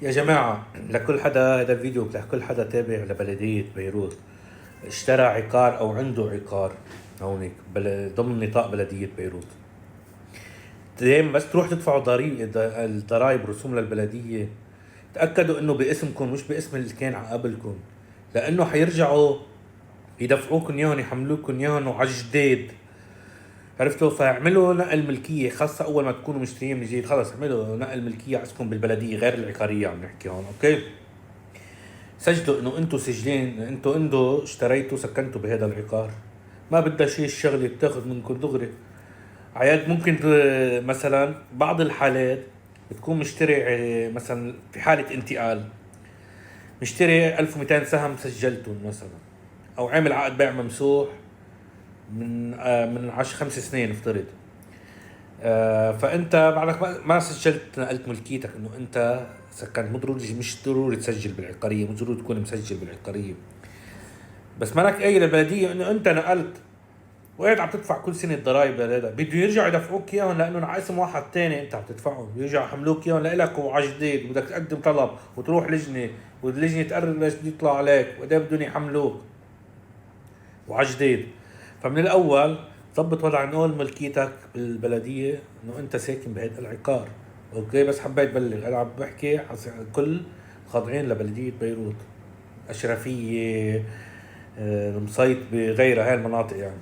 يا جماعة، لكل حدا هذا الفيديو لكل حدا تابع لبلدية بيروت اشترى عقار أو عنده عقار هونيك ضمن نطاق بلدية بيروت. دايما بس تروح تدفعوا الضرائب رسوم للبلدية، تأكدوا انه باسمكم مش باسم اللي كان قبلكم، لانه حيرجعوا يدفعوكم اياهم يحملوكم اياهم وعلى الجديد. عرفتوا؟ فاعملوا نقل ملكيه، خاصه اول ما تكونوا مشتريين من جديد، خلص اعملوا نقل ملكيه عندكم بالبلديه غير العقاريه عم نحكي هون. اوكي، سجلوا انه انتم سجلين، انتم اشتريتوا سكنتوا بهذا العقار، ما بدها شيء الشغله بتاخذ منكم دغري عياد. ممكن مثلا بعض الحالات بتكون مشتري مثلا في حاله انتقال مشتري 1200 سهم سجلتهم مثلا، او عامل عقد بيع ممسوح من 10 5 سنين افترض. فانت بعدك ما سجلت نقلت ملكيتك انه انت سكنت. مش ضروري تسجل بالعقاريه، مش ضروري تكون مسجل بالعقاريه، بس مالك قايل البلديه انه انت نقلت وقاعد عم تدفع كل سنه الضرائب لهذا، بده يرجعوا يدفعوك اياهم لانه على اسم واحد ثاني انت عم تدفعهم، يرجعوا يحملوك اياهم لك وعلى جديد، بدك تقدم طلب وتروح لجنه واللجنه تقرر ليش بده يطلع عليك وقد بدهم يحملوك وعلى جديد. فمن الاول ضبط وضع نقول ملكيتك بالبلديه انه انت ساكن بهذا العقار. اوكي، بس حبيت بلغ، انا عم بحكي كل خاضعين لبلديه بيروت، اشرفيه، المصيد، بغيرها هاي المناطق يعني.